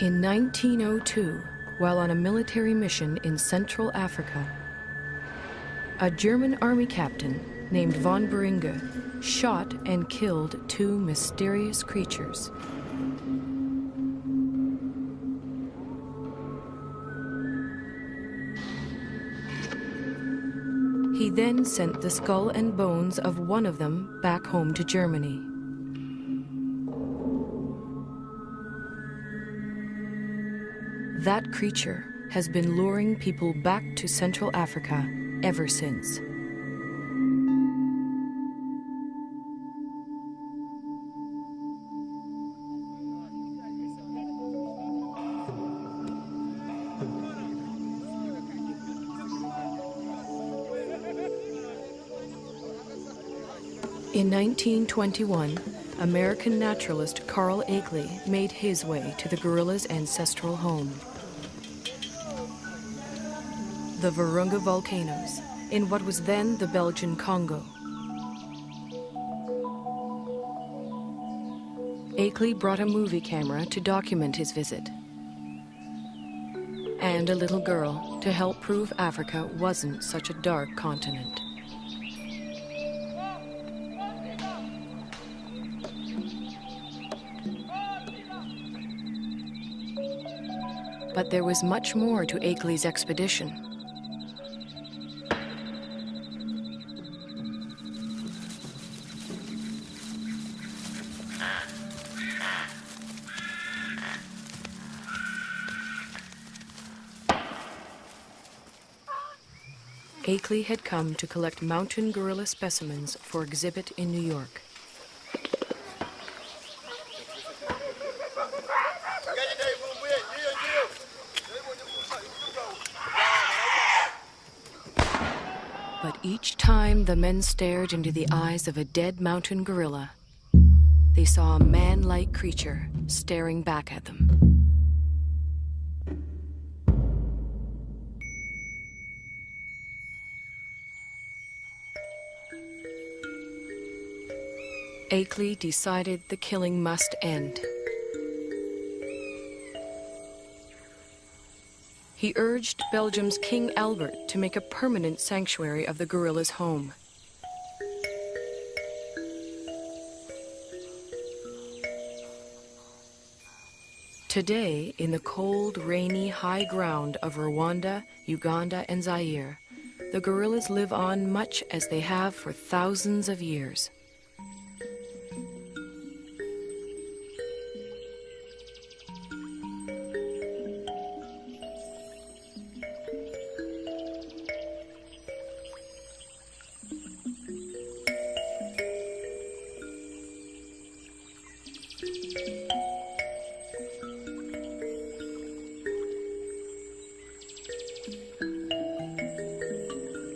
In 1902, while on a military mission in Central Africa, a German army captain named von Beringe shot and killed two mysterious creatures. He then sent the skull and bones of one of them back home to Germany. That creature has been luring people back to Central Africa ever since. In 1921, American naturalist Carl Akeley made his way to the gorilla's ancestral home. The Virunga volcanoes, in what was then the Belgian Congo. Akeley brought a movie camera to document his visit, and a little girl to help prove Africa wasn't such a dark continent. But there was much more to Akeley's expedition. Akeley had come to collect mountain gorilla specimens for exhibit in New York. But each time the men stared into the eyes of a dead mountain gorilla, they saw a man-like creature staring back at them. Akeley decided the killing must end. He urged Belgium's King Albert to make a permanent sanctuary of the gorilla's home. Today, in the cold, rainy, high ground of Rwanda, Uganda, and Zaire, the gorillas live on much as they have for thousands of years.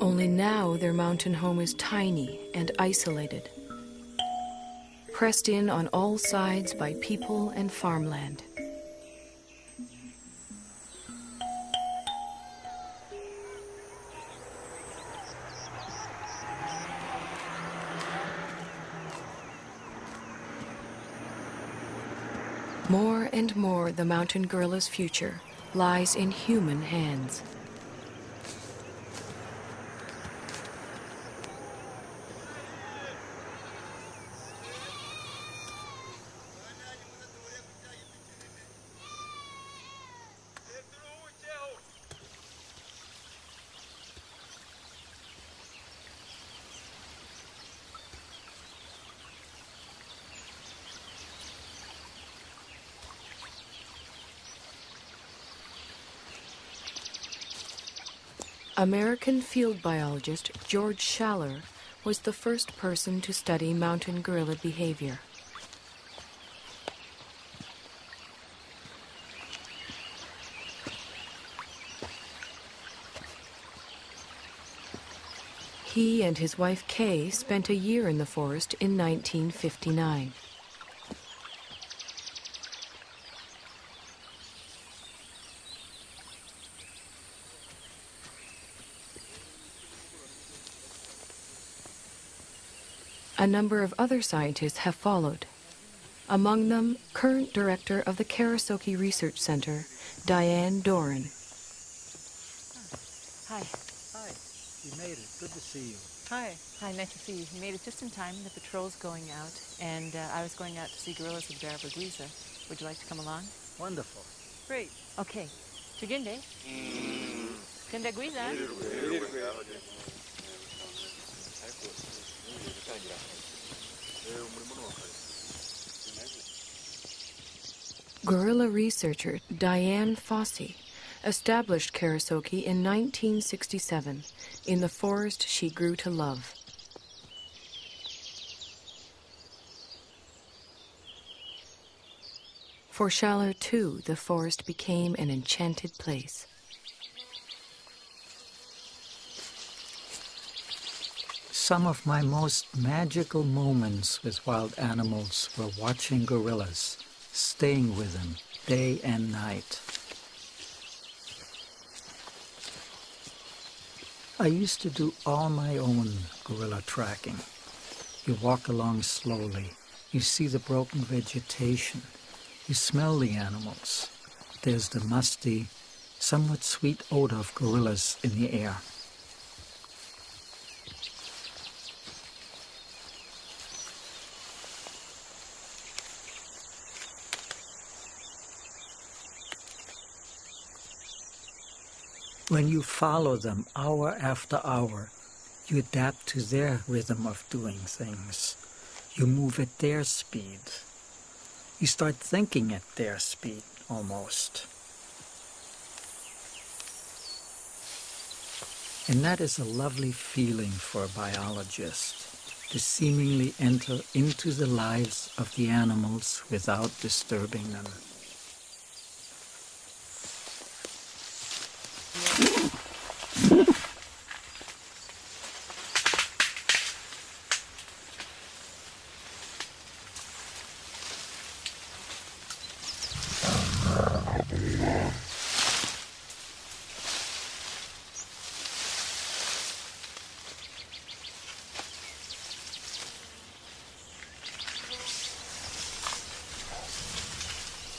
Only now their mountain home is tiny and isolated, pressed in on all sides by people and farmland. More and more, the mountain gorilla's future lies in human hands. American field biologist George Schaller was the first person to study mountain gorilla behavior. He and his wife Kay spent a year in the forest in 1959. A number of other scientists have followed. Among them, current director of the Karasoke Research Center, Diane Doran. Hi. Hi. You made it. Good to see you. Hi. Hi, nice to see you. You made it just in time. The patrol's going out, and I was going out to see gorillas with Barabagwiza. Would you like to come along? Wonderful. Great. Okay. Tuginde. Kundagwiza. Gorilla researcher Diane Fossey established Karasoke in 1967 in the forest she grew to love. For Schaller, too, the forest became an enchanted place. Some of my most magical moments with wild animals were watching gorillas, staying with them day and night. I used to do all my own gorilla tracking. You walk along slowly, you see the broken vegetation, you smell the animals. There's the musty, somewhat sweet odor of gorillas in the air. When you follow them hour after hour, you adapt to their rhythm of doing things. You move at their speed. You start thinking at their speed, almost. And that is a lovely feeling for a biologist, to seemingly enter into the lives of the animals without disturbing them.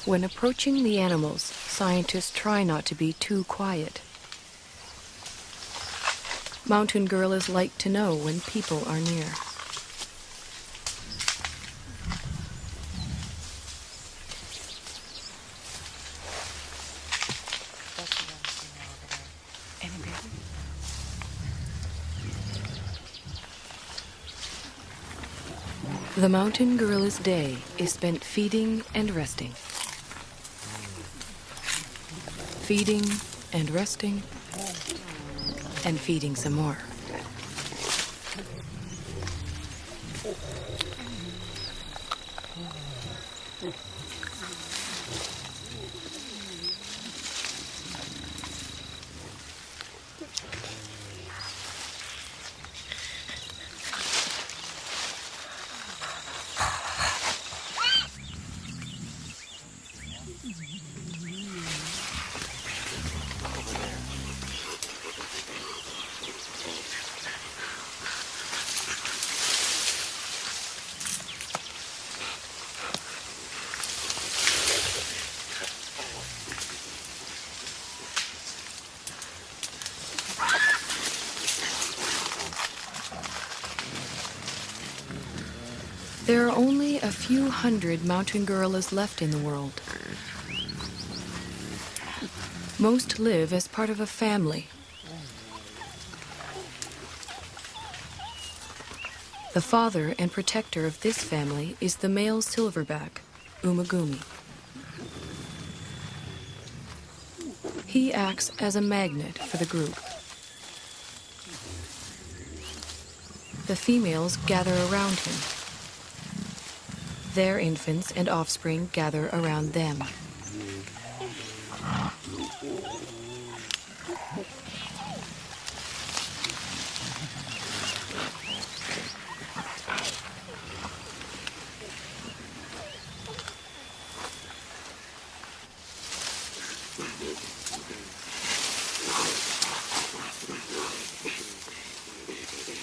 When approaching the animals, scientists try not to be too quiet. Mountain gorillas like to know when people are near. The mountain gorilla's day is spent feeding and resting. Feeding and resting, and feeding some more. There are only a few hundred mountain gorillas left in the world. Most live as part of a family. The father and protector of this family is the male silverback, Umagumi. He acts as a magnet for the group. The females gather around him. Their infants and offspring gather around them.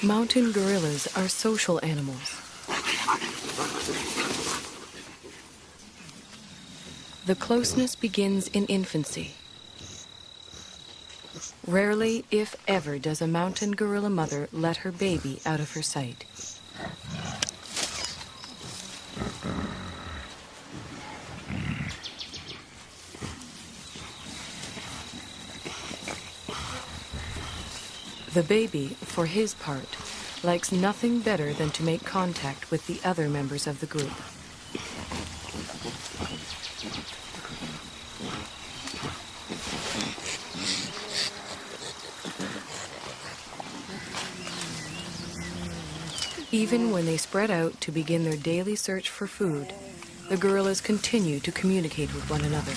Mountain gorillas are social animals. The closeness begins in infancy. Rarely, if ever, does a mountain gorilla mother let her baby out of her sight. The baby, for his part, likes nothing better than to make contact with the other members of the group. Even when they spread out to begin their daily search for food, the gorillas continue to communicate with one another.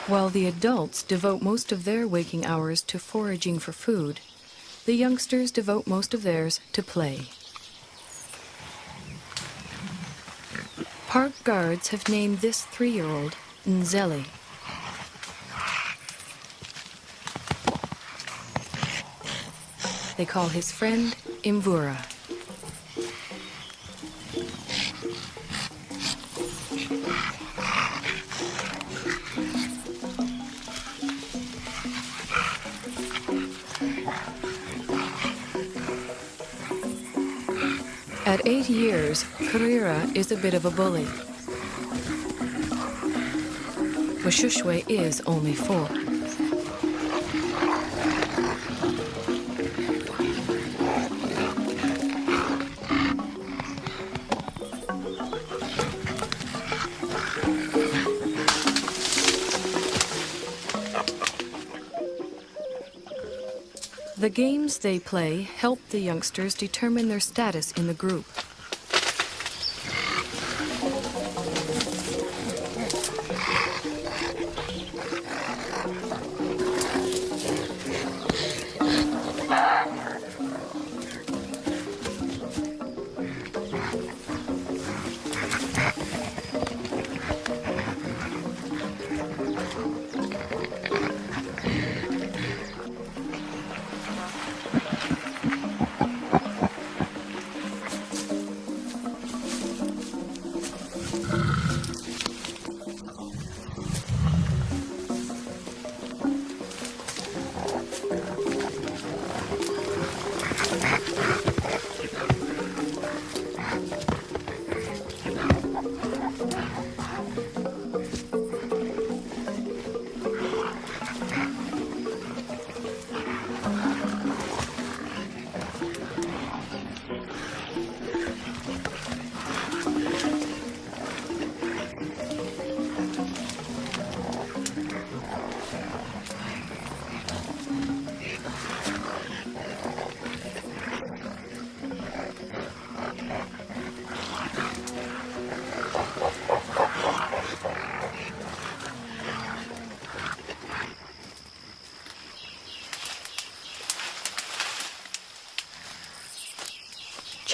While the adults devote most of their waking hours to foraging for food, the youngsters devote most of theirs to play. Park guards have named this 3-year-old Nzeli. They call his friend Imvura. At 8 years, Karira is a bit of a bully. Washushwe is only 4. The games they play help the youngsters determine their status in the group.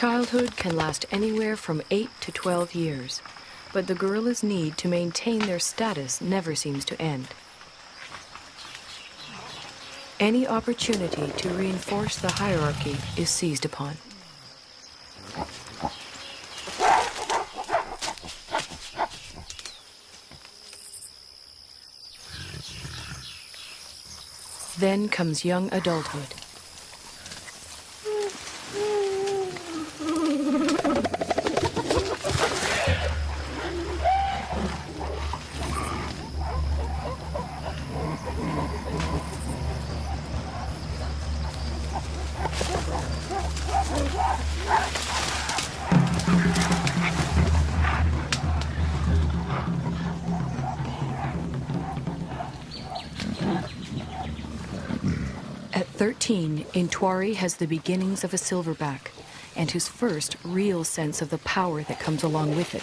Childhood can last anywhere from 8 to 12 years, but the gorillas' need to maintain their status never seems to end. Any opportunity to reinforce the hierarchy is seized upon. Then comes young adulthood. At 13, Intwari has the beginnings of a silverback and his first real sense of the power that comes along with it.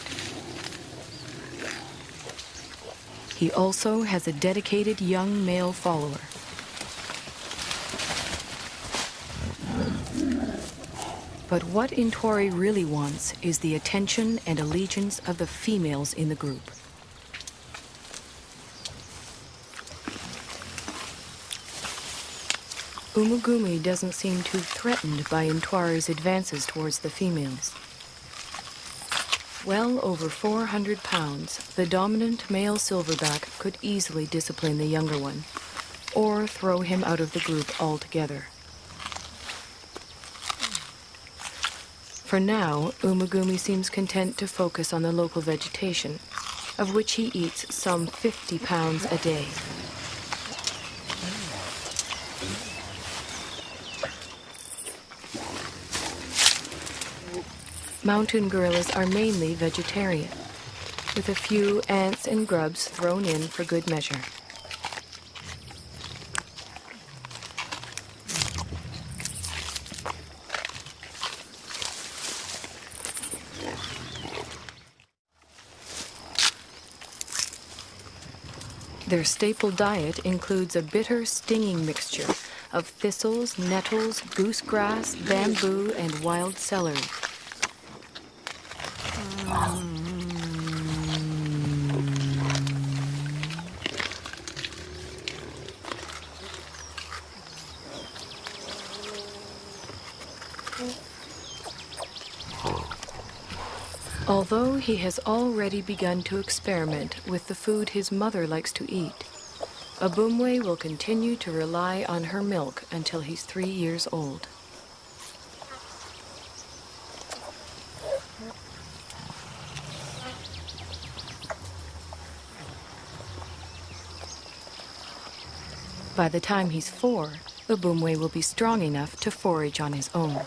He also has a dedicated young male follower. But what Intwari really wants is the attention and allegiance of the females in the group. Umugumi doesn't seem too threatened by Intwari's advances towards the females. Well over 400 pounds, the dominant male silverback could easily discipline the younger one, or throw him out of the group altogether. For now, Umugumi seems content to focus on the local vegetation, of which he eats some 50 pounds a day. Mountain gorillas are mainly vegetarian, with a few ants and grubs thrown in for good measure. Their staple diet includes a bitter, stinging mixture of thistles, nettles, goosegrass, bamboo, and wild celery. Although he has already begun to experiment with the food his mother likes to eat, Abumwe will continue to rely on her milk until he's 3 years old. By the time he's 4, Abumwe will be strong enough to forage on his own.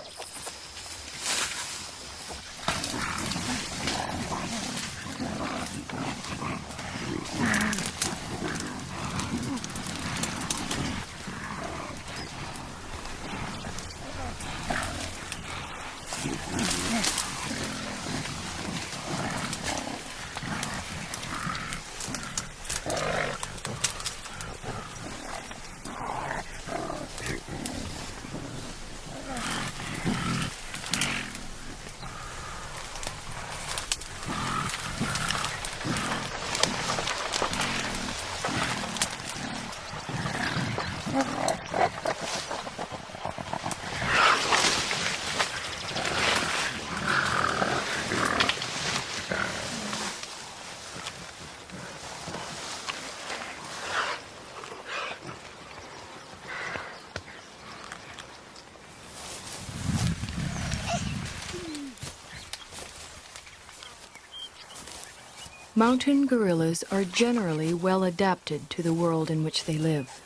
Mountain gorillas are generally well adapted to the world in which they live.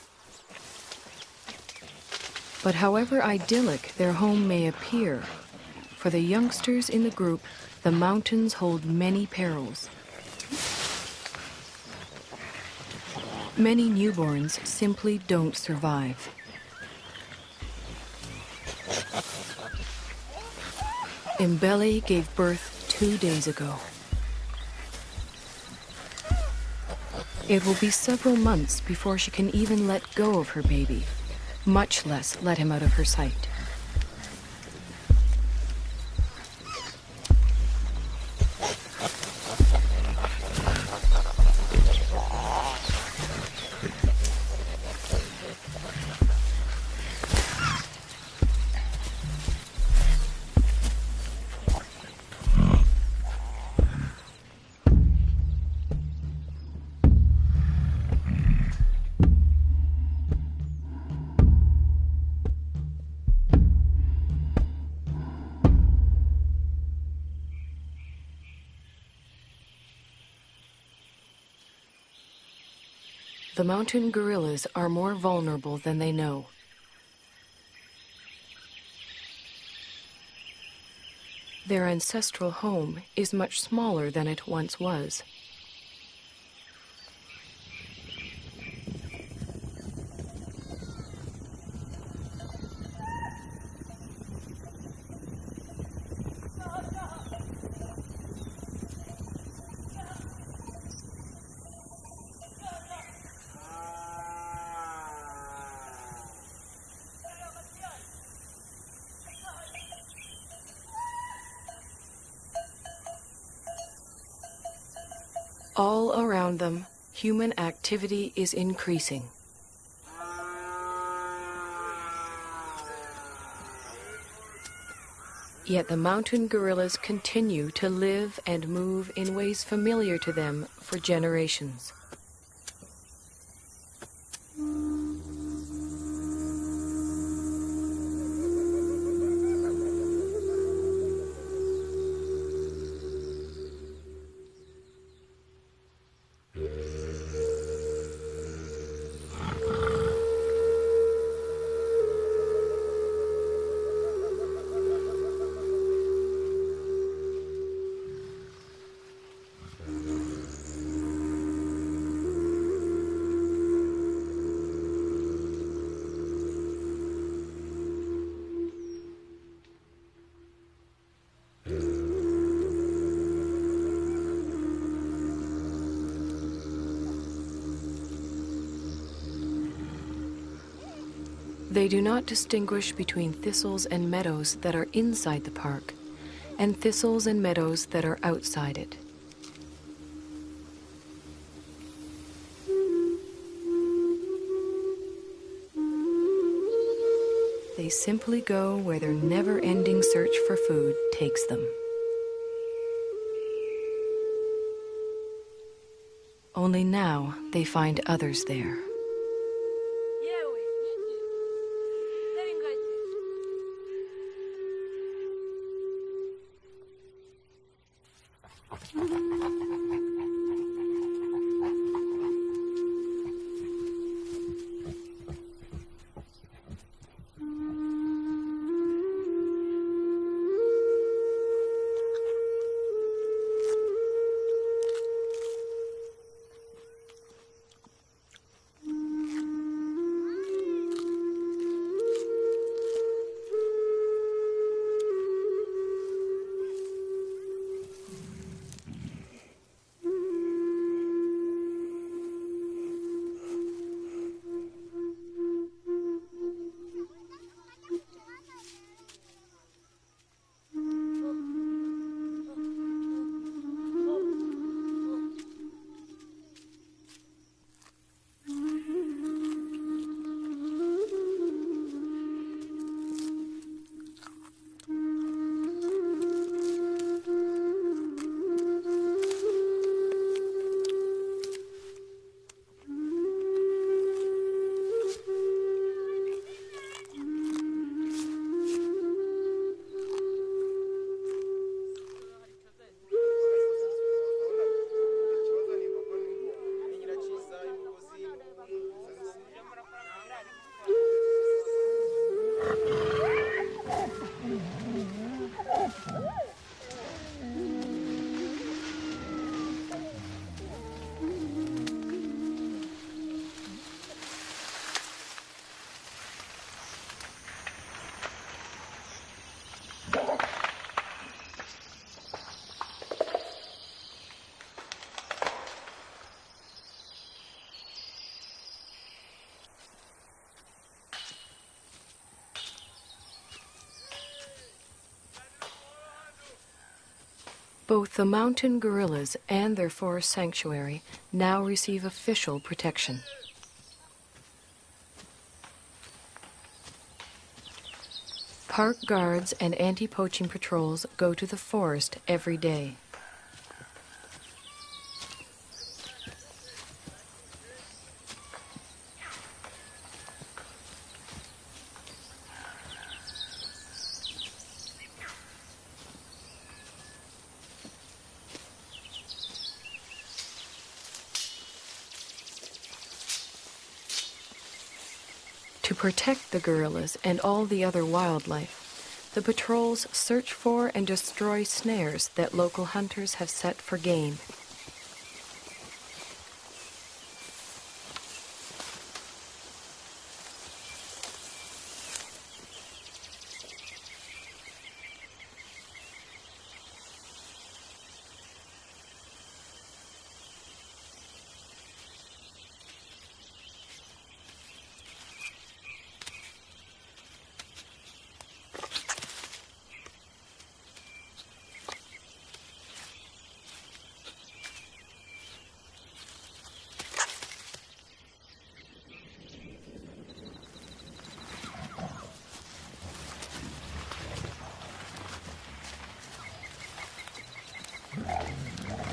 But however idyllic their home may appear, for the youngsters in the group, the mountains hold many perils. Many newborns simply don't survive. Mbele gave birth 2 days ago. It will be several months before she can even let go of her baby, much less let him out of her sight. the mountain gorillas are more vulnerable than they know. Their ancestral home is much smaller than it once was. All around them, human activity is increasing. Yet the mountain gorillas continue to live and move in ways familiar to them for generations. They do not distinguish between thistles and meadows that are inside the park and thistles and meadows that are outside it. They simply go where their never-ending search for food takes them. Only now they find others there. Both the mountain gorillas and their forest sanctuary now receive official protection. Park guards and anti-poaching patrols go to the forest every day. protect the gorillas and all the other wildlife, the patrols search for and destroy snares that local hunters have set for game.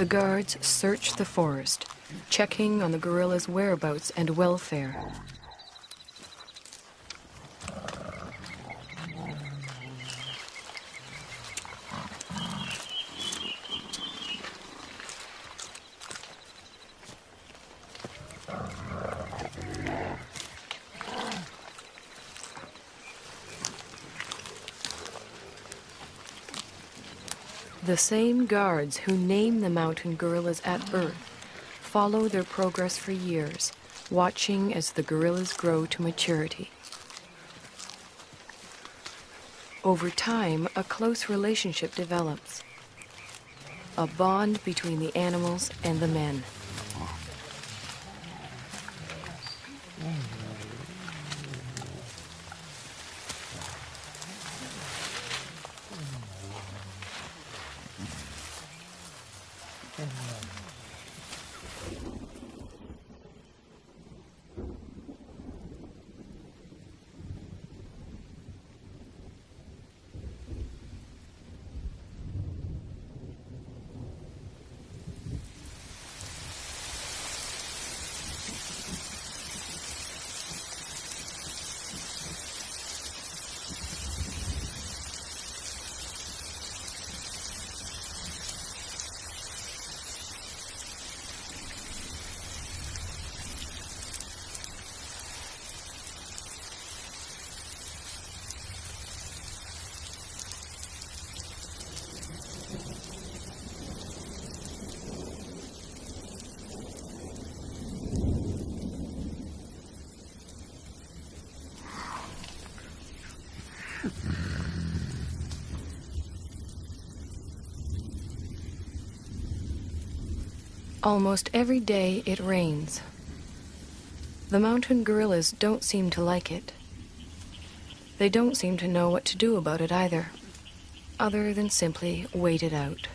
The guards search the forest, checking on the gorillas' whereabouts and welfare. The same guards who name the mountain gorillas at birth follow their progress for years, watching as the gorillas grow to maturity. Over time, a close relationship develops, a bond between the animals and the men. Almost every day it rains. The mountain gorillas don't seem to like it. They don't seem to know what to do about it either, other than simply wait it out.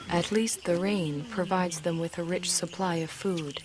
At least the rain provides them with a rich supply of food.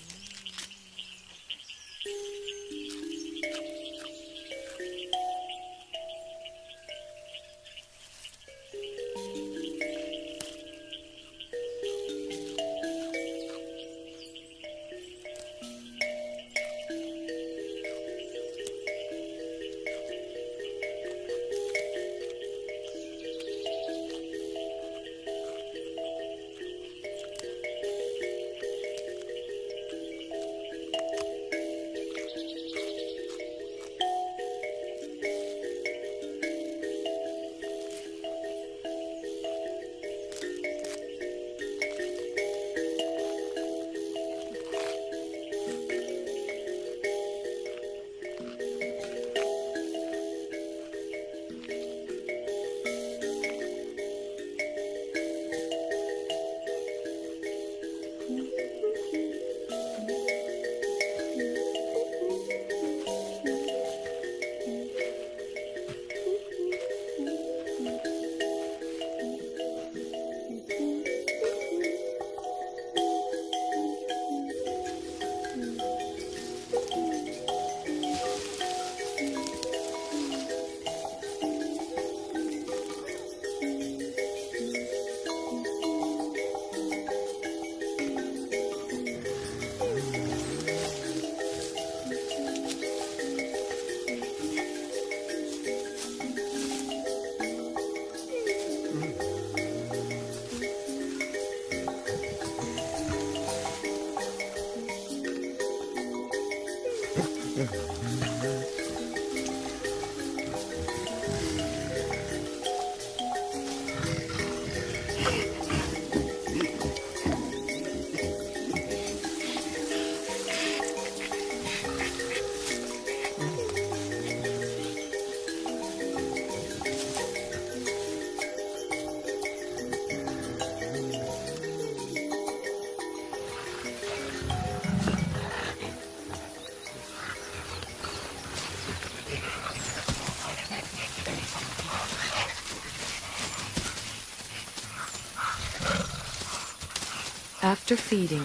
After feeding,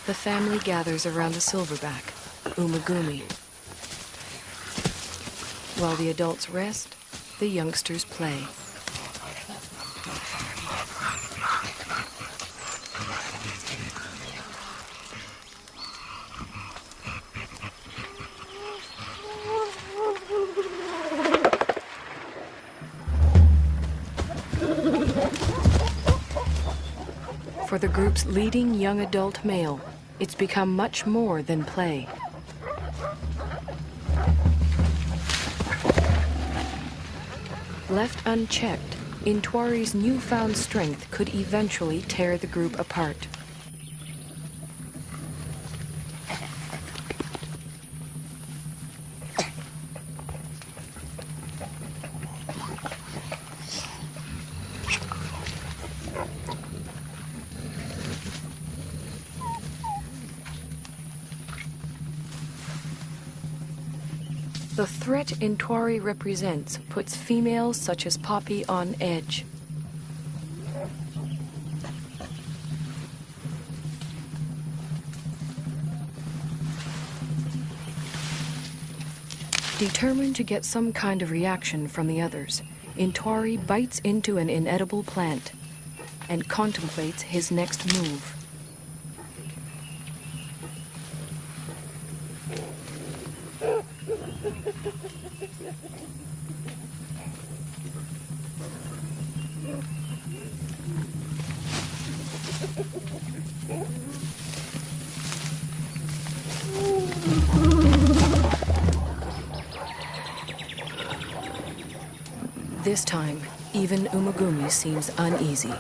the family gathers around the silverback, Umagumi. While the adults rest, the youngsters play. For the group's leading young adult male, it's become much more than play. Left unchecked, Intwari's newfound strength could eventually tear the group apart. The threat Intwari represents puts females such as Poppy on edge. Determined to get some kind of reaction from the others, Intwari bites into an inedible plant and contemplates his next move. This time, even Umagumi seems uneasy.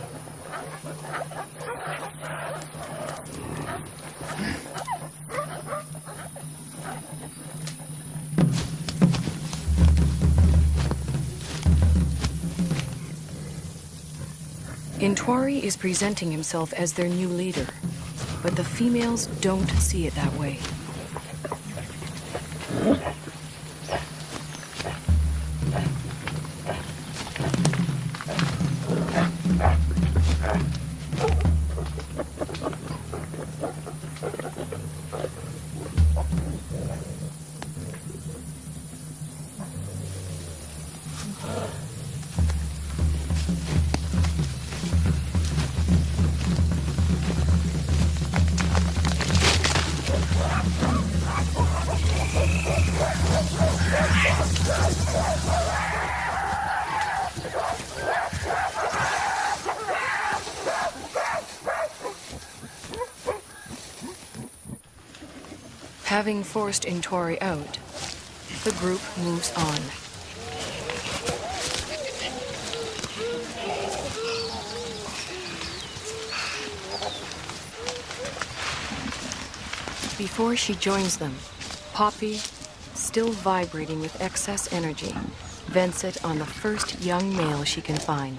Intwari is presenting himself as their new leader, but the females don't see it that way. Having forced Intwari out, the group moves on. Before she joins them, Poppy, still vibrating with excess energy, vents it on the first young male she can find.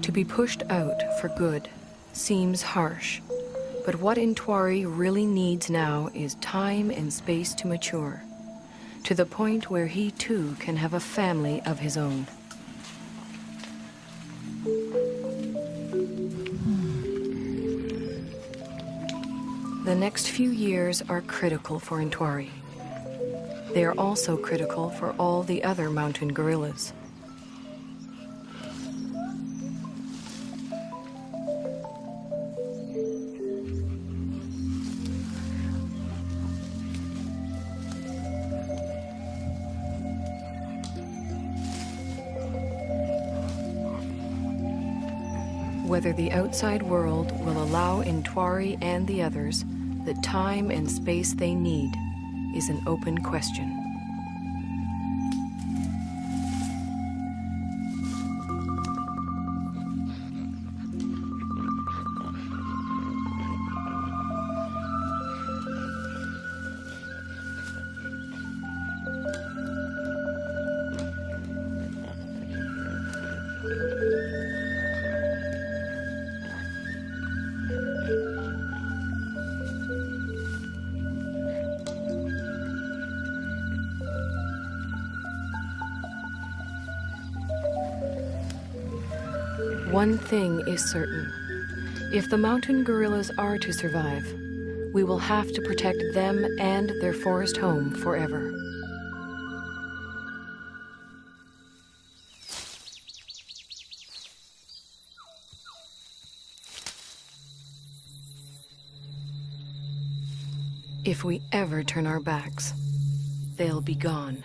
To be pushed out for good seems harsh, but what Intwari really needs now is time and space to mature, to the point where he too can have a family of his own. The next few years are critical for Intwari. They are also critical for all the other mountain gorillas. Whether the outside world will allow Ntwari and the others the time and space they need is an open question. One thing is certain. If the mountain gorillas are to survive, we will have to protect them and their forest home forever. If we ever turn our backs, they'll be gone.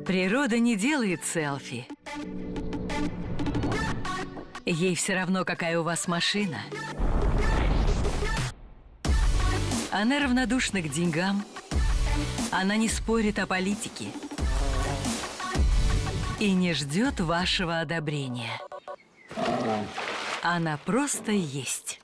Природа не делает селфи. Ей все равно, какая у вас машина. Она равнодушна к деньгам. Она не спорит о политике. И не ждет вашего одобрения. Она просто есть.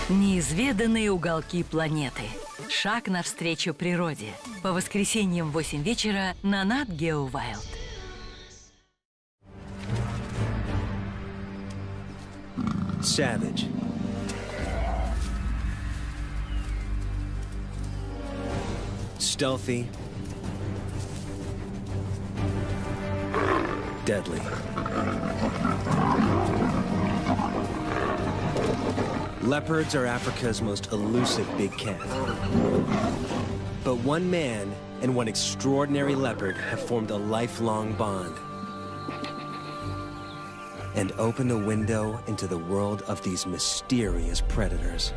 Неизведанные уголки планеты. Шаг навстречу природе. По воскресеньям в 8 вечера на Nat Geo Wild. Savage. Stealthy. Deadly. Leopards are Africa's most elusive big cat. But one man and one extraordinary leopard have formed a lifelong bond and opened a window into the world of these mysterious predators.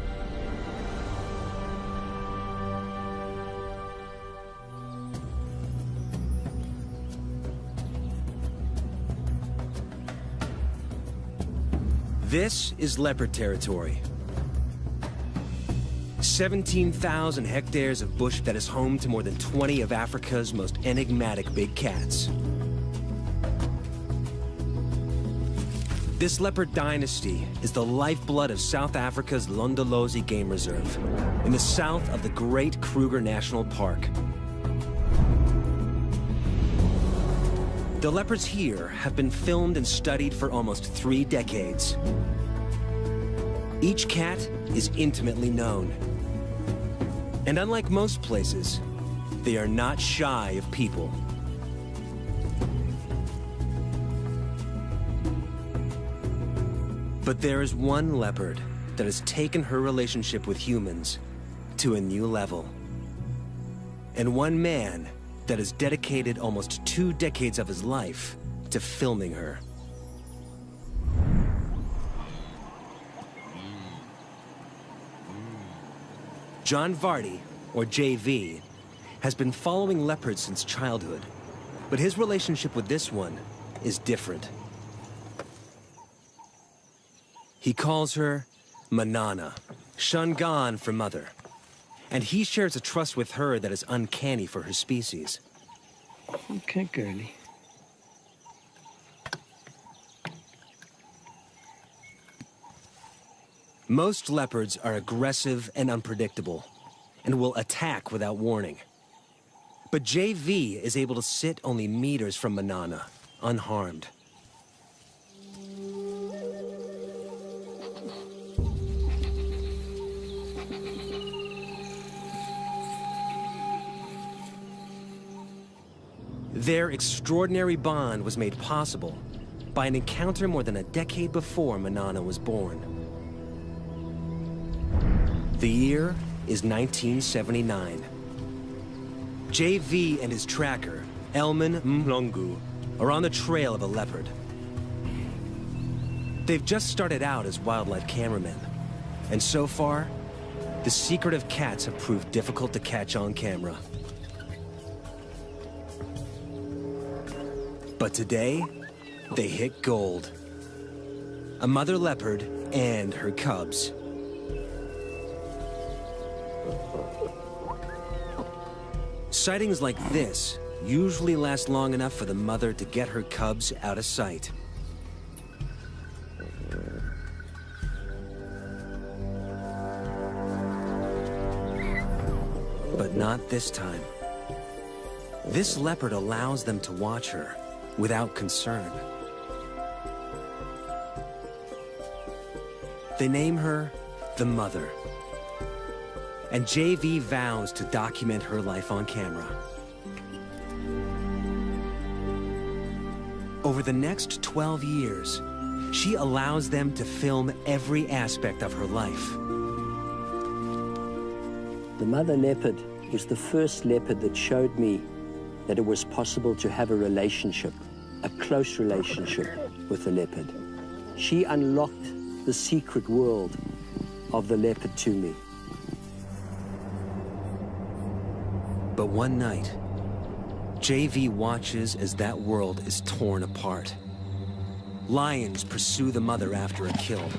This is leopard territory. 17,000 hectares of bush that is home to more than 20 of Africa's most enigmatic big cats. This leopard dynasty is the lifeblood of South Africa's Londolozi Game Reserve, in the south of the Great Kruger National Park. The leopards here have been filmed and studied for almost 3 decades. Each cat is intimately known. And unlike most places, they are not shy of people. But there is one leopard that has taken her relationship with humans to a new level. And one man that has dedicated almost 2 decades of his life to filming her. John Vardy, or JV, has been following leopards since childhood, but his relationship with this one is different. He calls her Manana, Shangaan for mother, and he shares a trust with her that is uncanny for her species. Okay, girlie. Most leopards are aggressive and unpredictable, and will attack without warning. But JV is able to sit only meters from Manana, unharmed. Their extraordinary bond was made possible by an encounter more than a decade before Manana was born. The year is 1979. JV and his tracker, Elman Mlongu, are on the trail of a leopard. They've just started out as wildlife cameramen, and so far, the secretive cats have proved difficult to catch on camera. But today, they hit gold. A mother leopard and her cubs. Sightings like this usually last long enough for the mother to get her cubs out of sight. But not this time. This leopard allows them to watch her without concern. They name her the Mother. And JV vows to document her life on camera. Over the next 12 years, she allows them to film every aspect of her life. The mother leopard was the first leopard that showed me that it was possible to have a relationship, a close relationship with the leopard. She unlocked the secret world of the leopard to me. But one night, JV watches as that world is torn apart. Lions pursue the mother after a kill,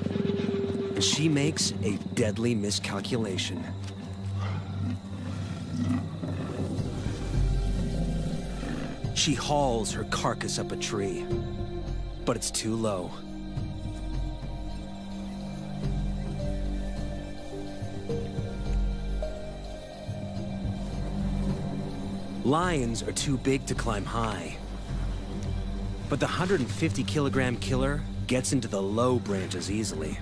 and she makes a deadly miscalculation. She hauls her carcass up a tree, but it's too low. Lions are too big to climb high. But the 150-kilogram killer gets into the low branches easily.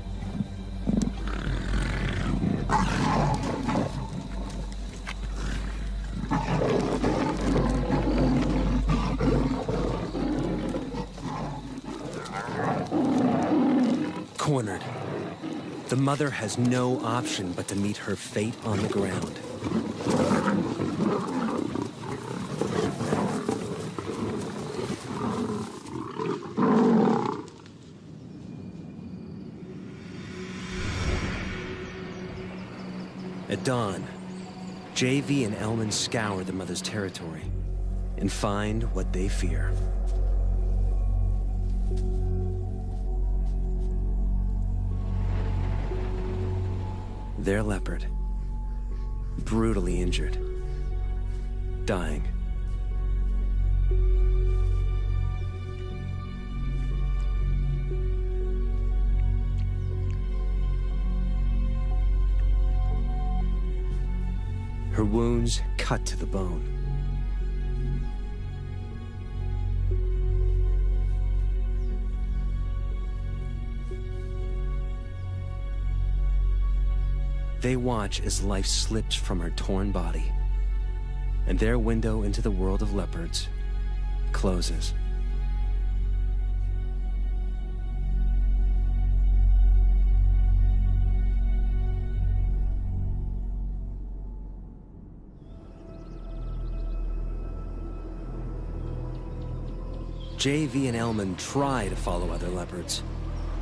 Cornered, the mother has no option but to meet her fate on the ground. At dawn, JV and Elman scour the mother's territory and find what they fear. Their leopard, brutally injured, dying. Her wounds cut to the bone. They watch as life slips from her torn body, and their window into the world of leopards closes. JV and Elman try to follow other leopards,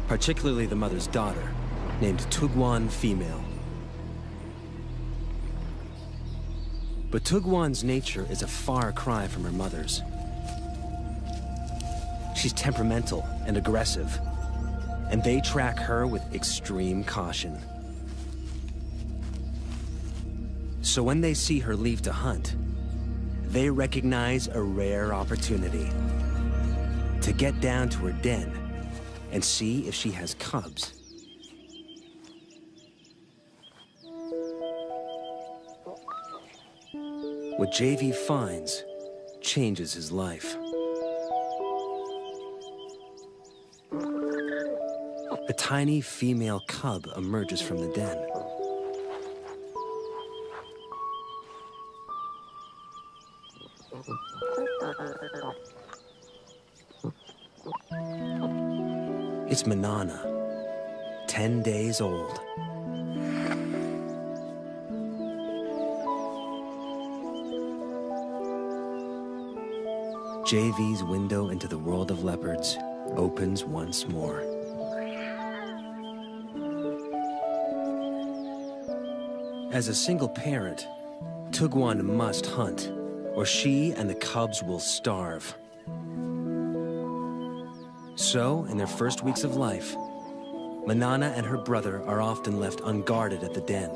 particularly the mother's daughter, named Tugwan Female. But Tugwan's nature is a far cry from her mother's. She's temperamental and aggressive, and they track her with extreme caution. So when they see her leave to hunt, they recognize a rare opportunity to get down to her den and see if she has cubs. What JV finds changes his life. A tiny female cub emerges from the den. It's Manana, 10 days old. JV's window into the world of leopards opens once more. As a single parent, Tugwan must hunt, or she and the cubs will starve. So, in their first weeks of life, Manana and her brother are often left unguarded at the den.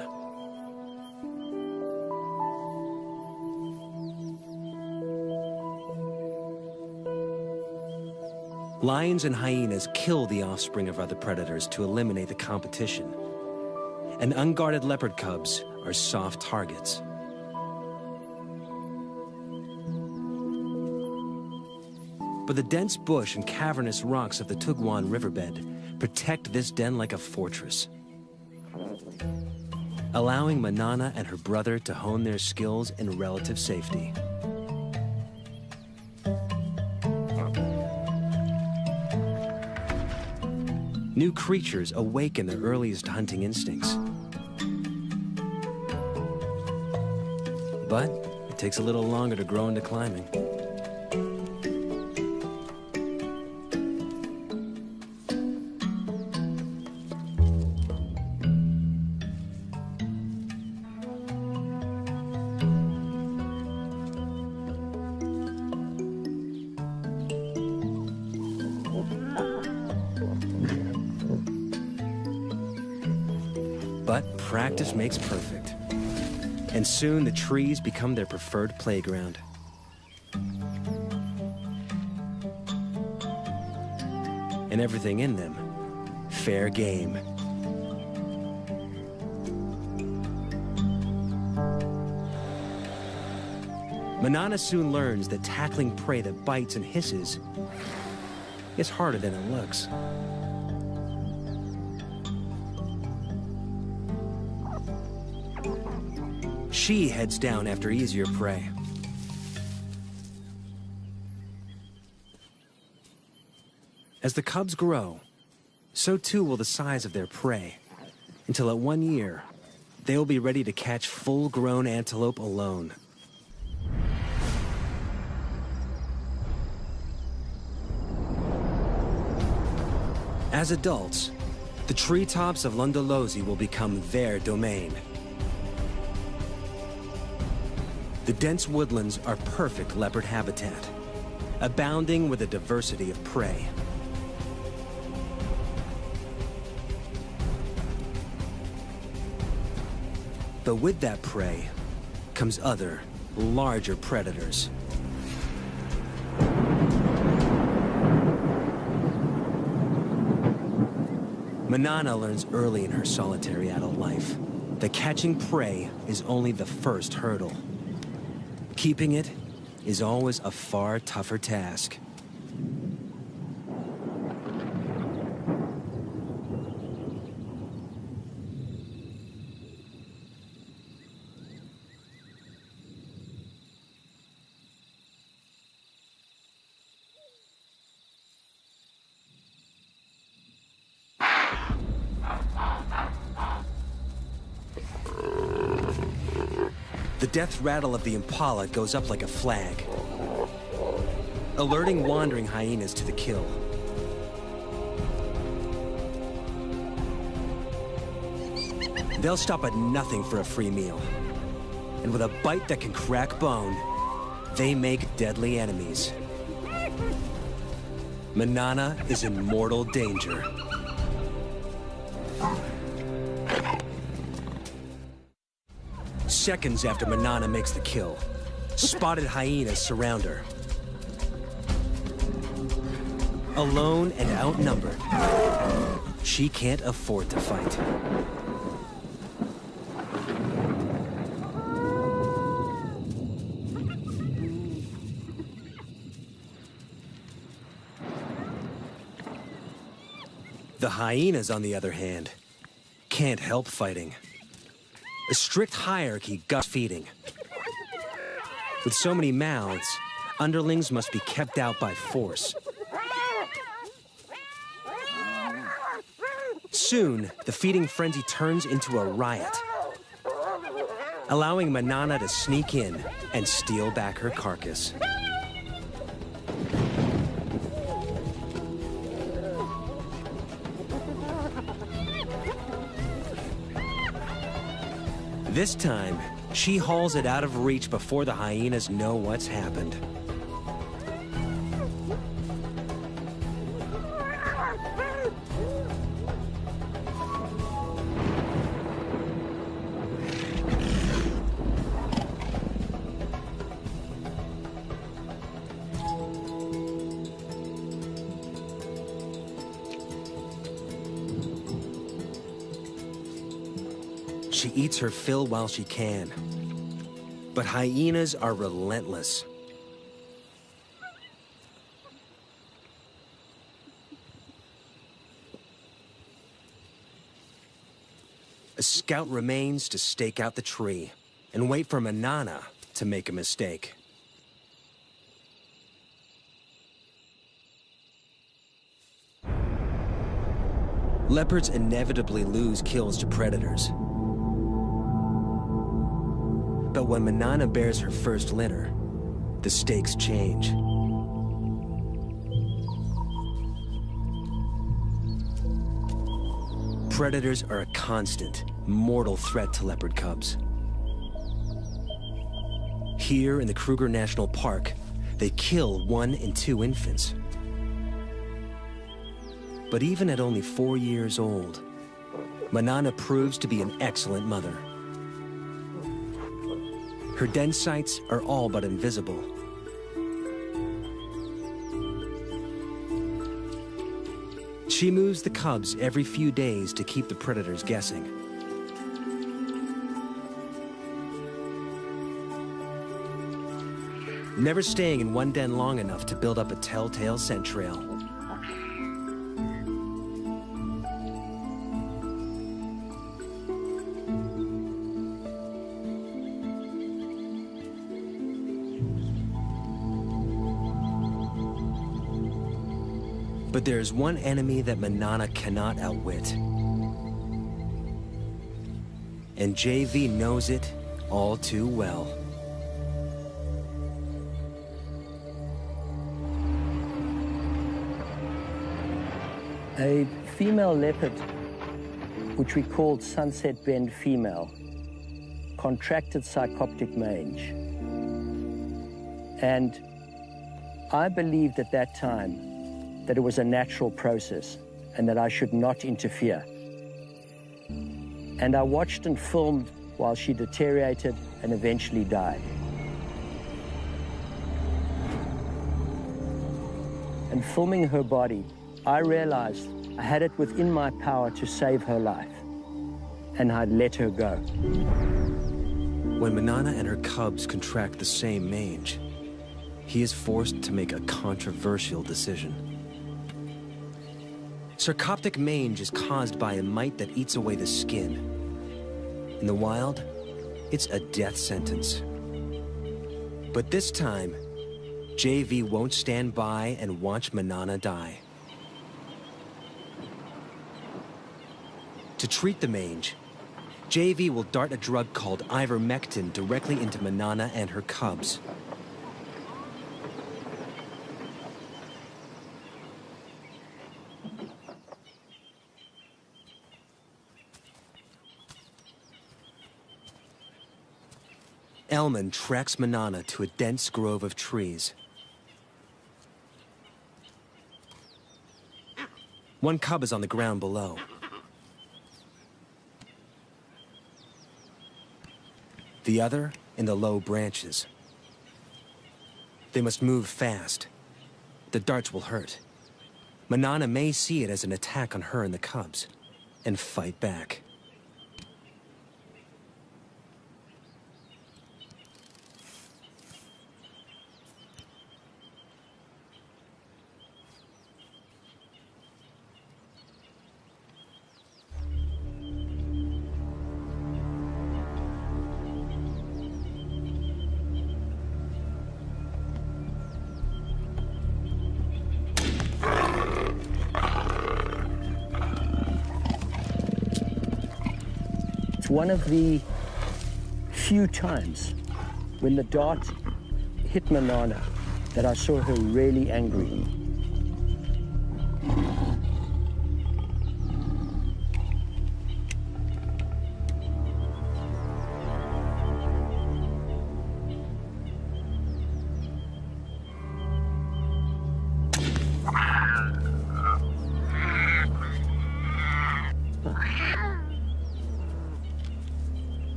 Lions and hyenas kill the offspring of other predators to eliminate the competition, and unguarded leopard cubs are soft targets. But the dense bush and cavernous rocks of the Tugwan riverbed protect this den like a fortress, allowing Manana and her brother to hone their skills in relative safety. New creatures awaken their earliest hunting instincts. But it takes a little longer to grow into climbing. But practice makes perfect. And soon the trees become their preferred playground. And everything in them, fair game. Manana soon learns that tackling prey that bites and hisses is harder than it looks. She heads down after easier prey. As the cubs grow, so too will the size of their prey, until at 1 year, they will be ready to catch full-grown antelope alone. As adults, the treetops of Londolozi will become their domain. The dense woodlands are perfect leopard habitat, abounding with a diversity of prey. But with that prey comes other, larger predators. Manana learns early in her solitary adult life that catching prey is only the first hurdle. Keeping it is always a far tougher task. The death rattle of the impala goes up like a flag, alerting wandering hyenas to the kill. They'll stop at nothing for a free meal. And with a bite that can crack bone, they make deadly enemies. Manana is in mortal danger. Seconds after Manana makes the kill, spotted hyenas surround her. Alone and outnumbered, she can't afford to fight. The hyenas, on the other hand, can't help fighting. A strict hierarchy guts feeding. With so many mouths, underlings must be kept out by force. Soon, the feeding frenzy turns into a riot, allowing Manana to sneak in and steal back her carcass. This time, she hauls it out of reach before the hyenas know what's happened. She eats her fill while she can. But hyenas are relentless. A scout remains to stake out the tree and wait for Manana to make a mistake. Leopards inevitably lose kills to predators. But when Manana bears her first litter, the stakes change. Predators are a constant, mortal threat to leopard cubs. Here in the Kruger National Park, they kill 1 and 2 infants. But even at only 4 years old, Manana proves to be an excellent mother. Her den sites are all but invisible. She moves the cubs every few days to keep the predators guessing. Never staying in one den long enough to build up a telltale scent trail. But there's one enemy that Manana cannot outwit. And JV knows it all too well. A female leopard, which we called Sunset Bend female, contracted psychoptic mange. And I believed at that time that it was a natural process and that I should not interfere. And I watched and filmed while she deteriorated and eventually died. And filming her body, I realized I had it within my power to save her life, and I'd let her go. When Manana and her cubs contract the same mange, he is forced to make a controversial decision. Sarcoptic mange is caused by a mite that eats away the skin. In the wild, it's a death sentence. But this time, JV won't stand by and watch Manana die. To treat the mange, JV will dart a drug called ivermectin directly into Manana and her cubs. Elman tracks Manana to a dense grove of trees. One cub is on the ground below. The other in the low branches. They must move fast. The darts will hurt. Manana may see it as an attack on her and the cubs, and fight back. It's one of the few times when the dart hit Manana that I saw her really angry.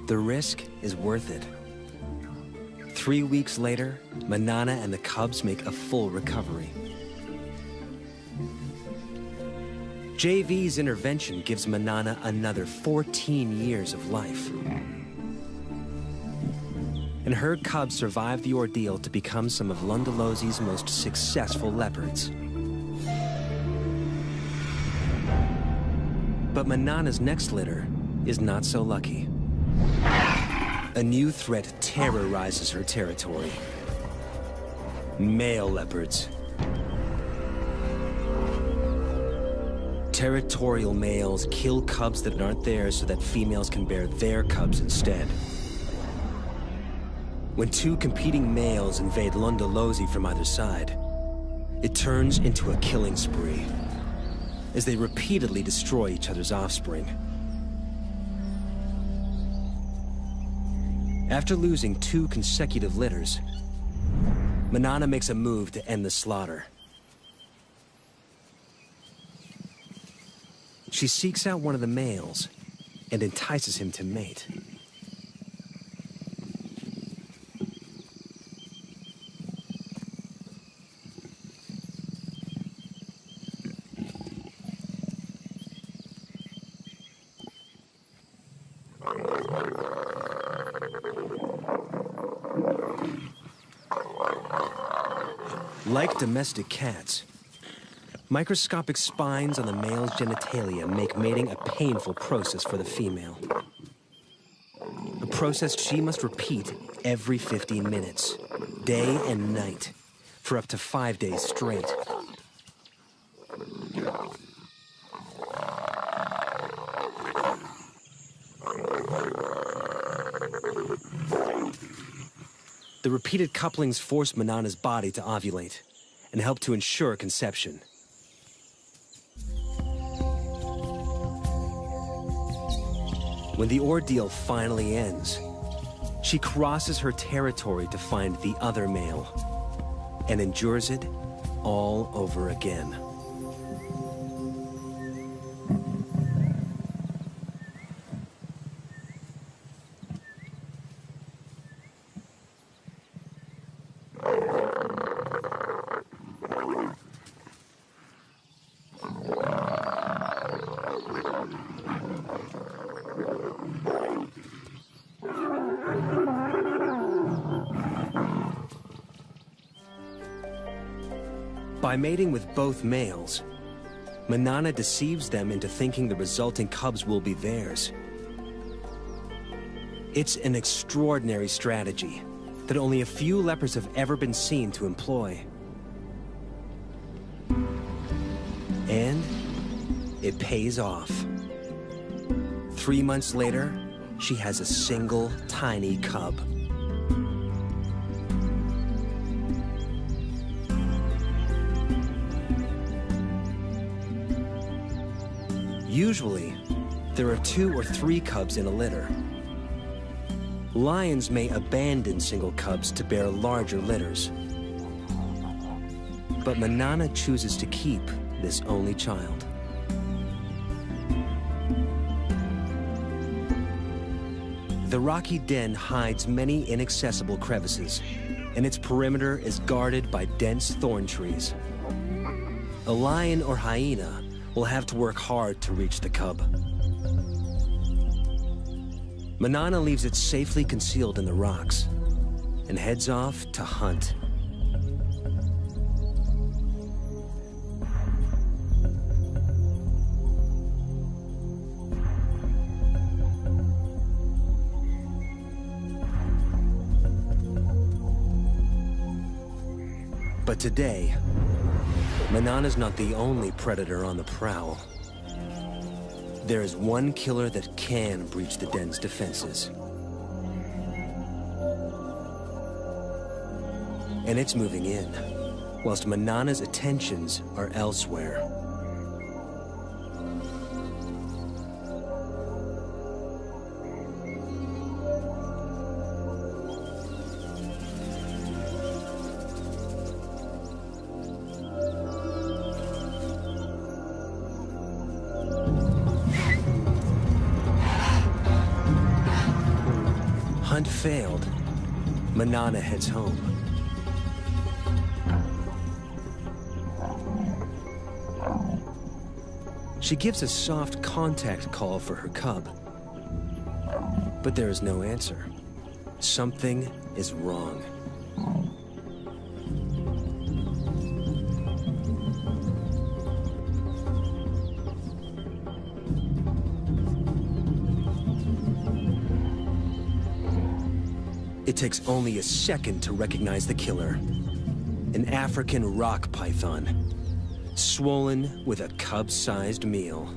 The risk is worth it. 3 weeks later, Manana and the cubs make a full recovery. JV's intervention gives Manana another 14 years of life. And her cubs survive the ordeal to become some of Lundalosi's most successful leopards. But Manana's next litter is not so lucky. A new threat terrorizes her territory. Male leopards. Territorial males kill cubs that aren't theirs so that females can bear their cubs instead. When two competing males invade Lundalosi from either side, it turns into a killing spree as they repeatedly destroy each other's offspring. After losing 2 consecutive litters, Manana makes a move to end the slaughter. She seeks out one of the males and entices him to mate. Like domestic cats, microscopic spines on the male's genitalia make mating a painful process for the female. A process she must repeat every 15 minutes, day and night, for up to 5 days straight. The repeated couplings force Manana's body to ovulate and help to ensure conception. When the ordeal finally ends, she crosses her territory to find the other male and endures it all over again. By mating with both males, Manana deceives them into thinking the resulting cubs will be theirs. It's an extraordinary strategy that only a few leopards have ever been seen to employ. It pays off. 3 months later, she has a single tiny cub. Usually, there are 2 or 3 cubs in a litter. Lions may abandon single cubs to bear larger litters. But Manana chooses to keep this only child. The rocky den hides many inaccessible crevices, and its perimeter is guarded by dense thorn trees. A lion or hyena will have to work hard to reach the cub. Manana leaves it safely concealed in the rocks and heads off to hunt. But today, Manana's not the only predator on the prowl. There is one killer that can breach the den's defenses. And it's moving in, whilst Manana's attentions are elsewhere. Hunt failed, Manana heads home. She gives a soft contact call for her cub, but there is no answer. Something is wrong. It takes only a second to recognize the killer. An African rock python, swollen with a cub-sized meal.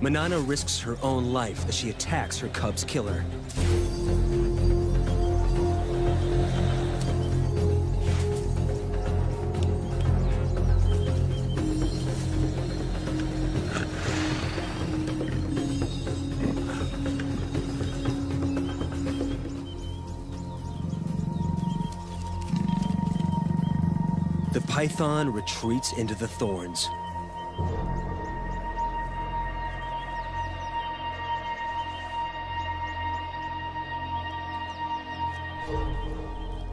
Manana risks her own life as she attacks her cub's killer. The python retreats into the thorns.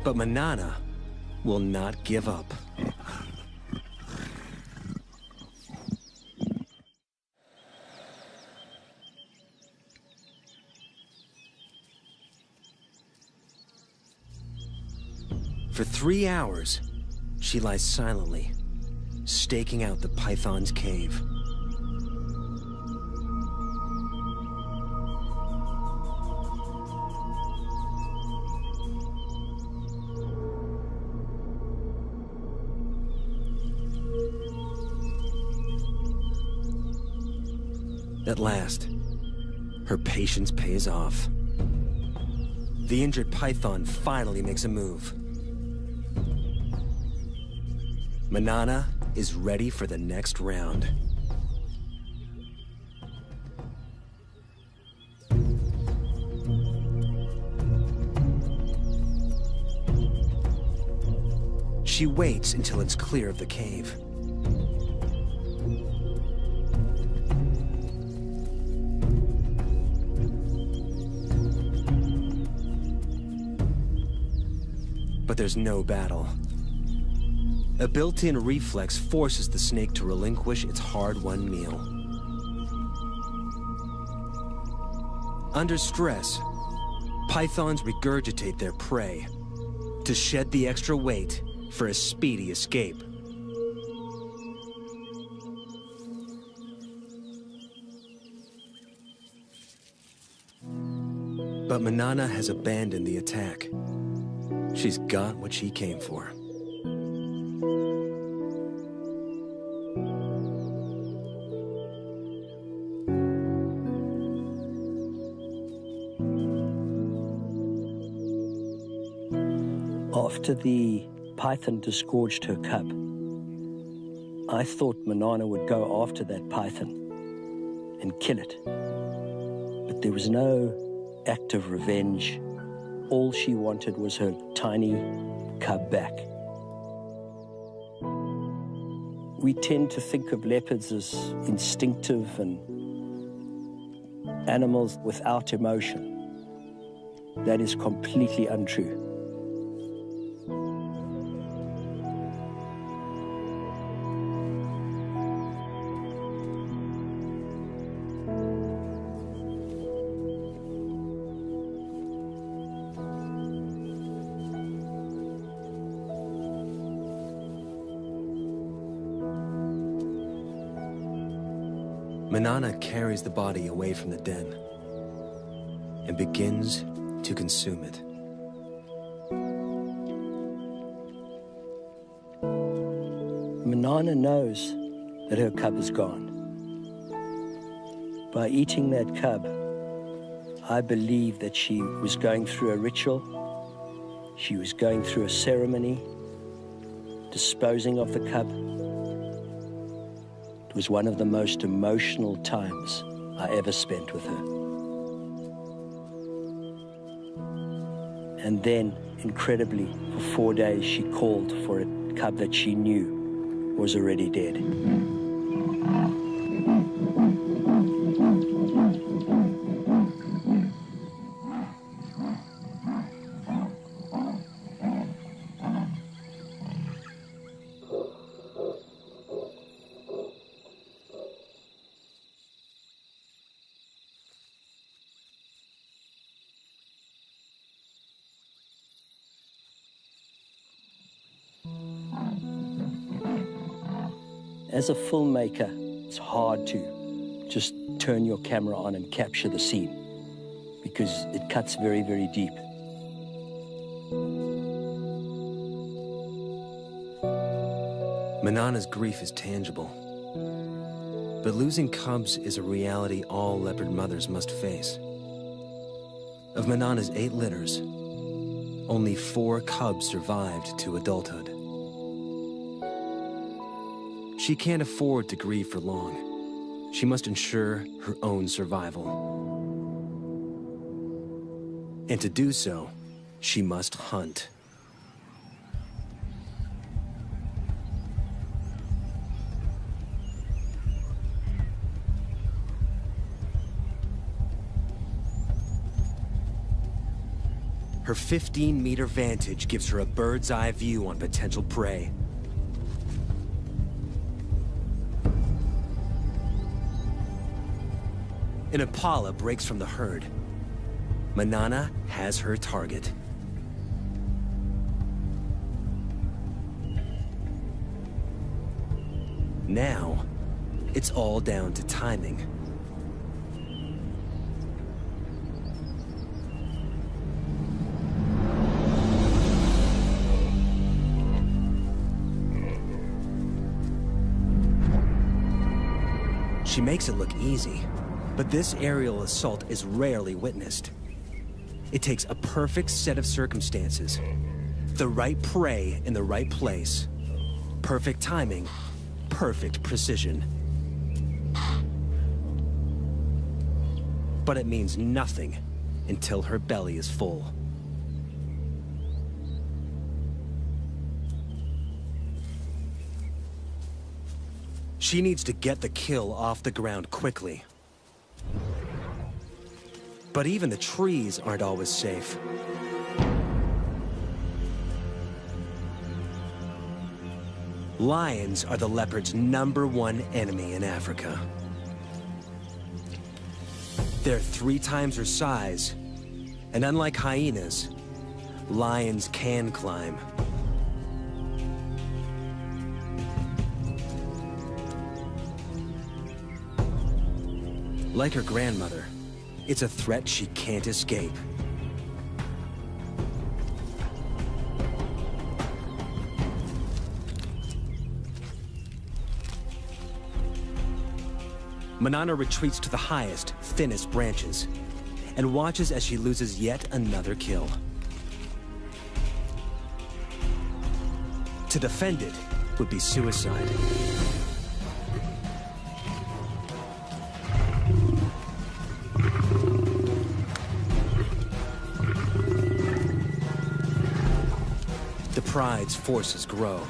But Manana will not give up. For 3 hours, she lies silently, staking out the python's cave. At last, her patience pays off. The injured python finally makes a move. Manana is ready for the next round. She waits until it's clear of the cave. But there's no battle. A built-in reflex forces the snake to relinquish its hard-won meal. Under stress, pythons regurgitate their prey. To shed the extra weight, for a speedy escape. But Manana has abandoned the attack. She's got what she came for. After the python disgorged her cub, I thought Manana would go after that python and kill it. But there was no act of revenge. All she wanted was her tiny cub back. We tend to think of leopards as instinctive and animals without emotion. That is completely untrue. Manana carries the body away from the den and begins to consume it. Manana knows that her cub is gone. By eating that cub, I believe that she was going through a ritual, she was going through a ceremony, disposing of the cub. It was one of the most emotional times I ever spent with her. And then, incredibly, for 4 days, she called for a cub that she knew was already dead. As a filmmaker, it's hard to just turn your camera on and capture the scene because it cuts very, very deep. Manana's grief is tangible, but losing cubs is a reality all leopard mothers must face. Of Manana's 8 litters, only 4 cubs survived to adulthood. She can't afford to grieve for long. She must ensure her own survival. And to do so, she must hunt. Her 15-meter vantage gives her a bird's-eye view on potential prey. An impala breaks from the herd. Manana has her target. Now, it's all down to timing. She makes it look easy, but this aerial assault is rarely witnessed. It takes a perfect set of circumstances, the right prey in the right place, perfect timing, perfect precision. But it means nothing until her belly is full. She needs to get the kill off the ground quickly. But even the trees aren't always safe. Lions are the leopard's #1 enemy in Africa. They're 3 times her size, and unlike hyenas, lions can climb. Like her grandmother, it's a threat she can't escape. Manana retreats to the highest, thinnest branches, and watches as she loses yet another kill. To defend it would be suicide. The pride's forces grow.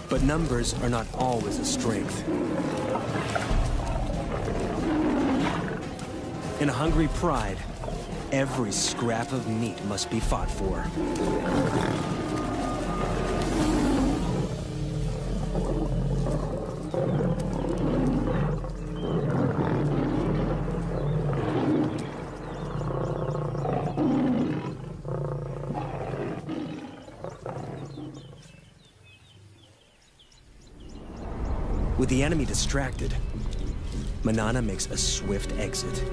But numbers are not always a strength. In a hungry pride, every scrap of meat must be fought for. With the enemy distracted, Manana makes a swift exit.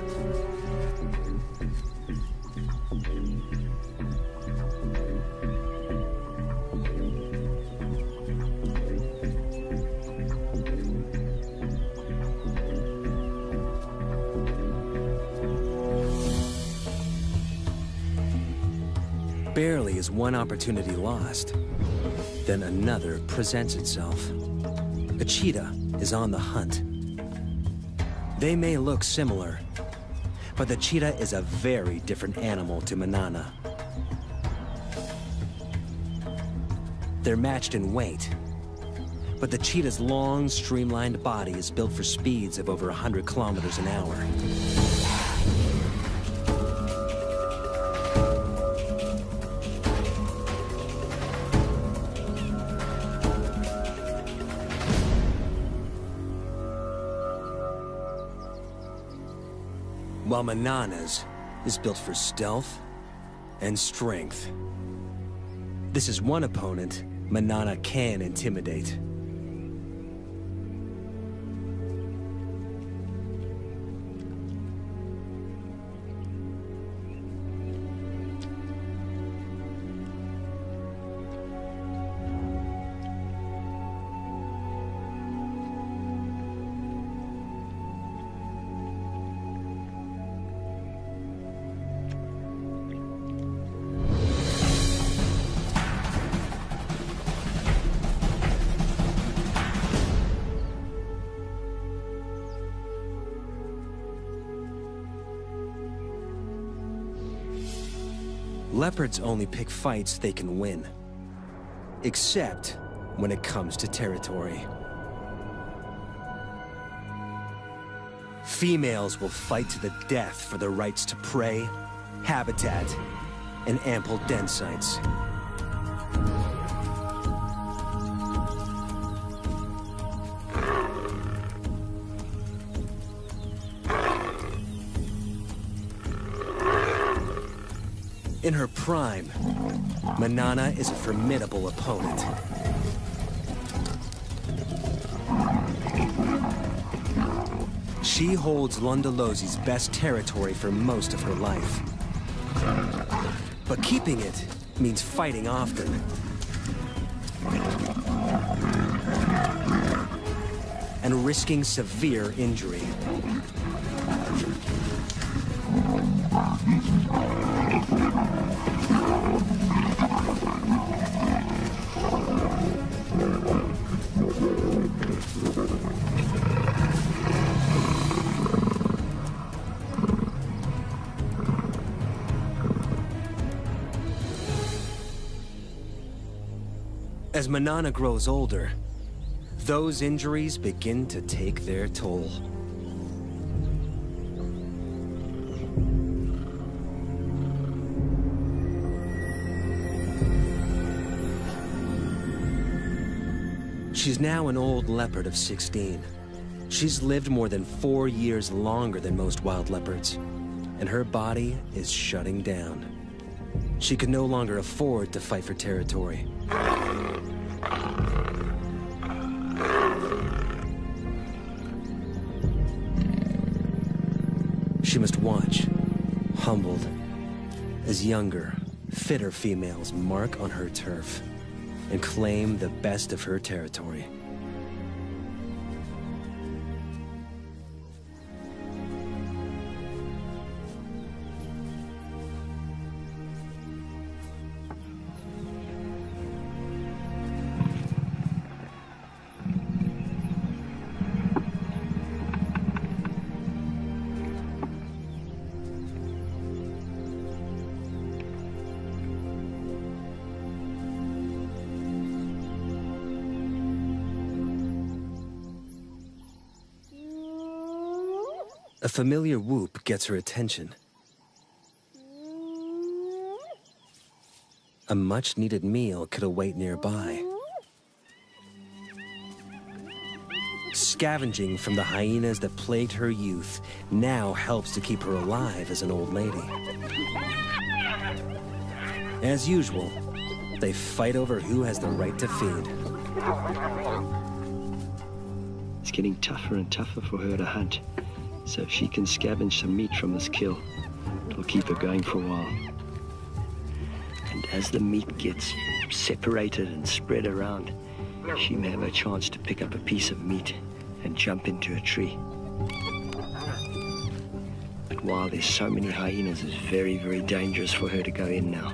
Barely is one opportunity lost, then another presents itself. A cheetah is on the hunt. They may look similar, but the cheetah is a very different animal to Manana. They're matched in weight, but the cheetah's long, streamlined body is built for speeds of over 100 kilometers an hour. While Manana's is built for stealth and strength. This is one opponent Manana can intimidate. Leopards only pick fights they can win. Except when it comes to territory. Females will fight to the death for their rights to prey, habitat, and ample den sites. In her prime, Manana is a formidable opponent. She holds Londolosi's best territory for most of her life. But keeping it means fighting often. And risking severe injury. As Manana grows older, those injuries begin to take their toll. She's now an old leopard of 16. She's lived more than 4 years longer than most wild leopards, and her body is shutting down. She could no longer afford to fight for territory. She must watch, humbled, as younger, fitter females mark on her turf and claim the best of her territory. A familiar whoop gets her attention. A much-needed meal could await nearby. Scavenging from the hyenas that plagued her youth now helps to keep her alive as an old lady. As usual, they fight over who has the right to feed. It's getting tougher and tougher for her to hunt. So if she can scavenge some meat from this kill, it'll keep her going for a while. And as the meat gets separated and spread around, she may have a chance to pick up a piece of meat and jump into a tree. But while there's so many hyenas, it's very, very dangerous for her to go in now.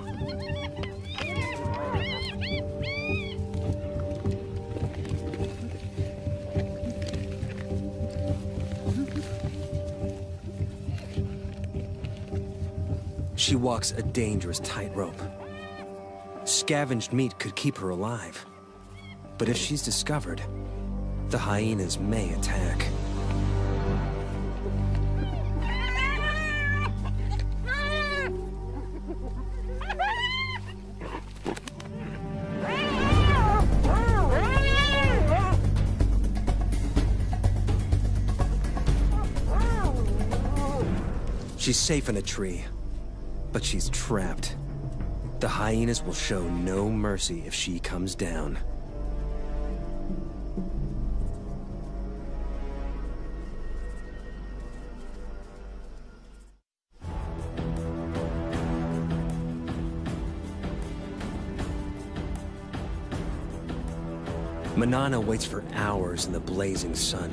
She walks a dangerous tightrope. Scavenged meat could keep her alive. But if she's discovered, the hyenas may attack. She's safe in a tree, but she's trapped. The hyenas will show no mercy if she comes down. Manana waits for hours in the blazing sun.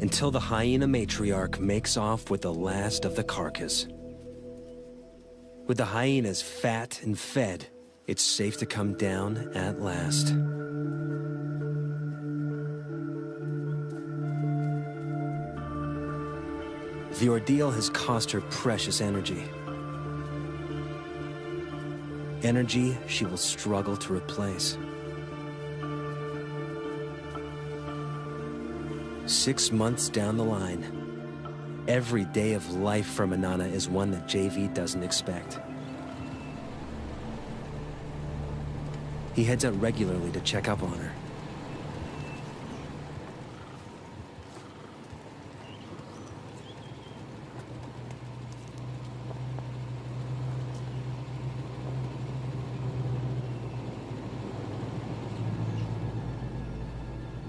Until the hyena matriarch makes off with the last of the carcass. With the hyenas fat and fed, it's safe to come down at last. The ordeal has cost her precious energy. Energy she will struggle to replace. 6 months down the line, every day of life for Manana is one that JV doesn't expect. He heads out regularly to check up on her.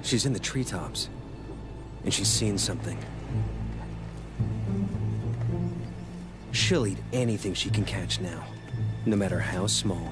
She's in the treetops, and she's seen something. She'll eat anything she can catch now, no matter how small.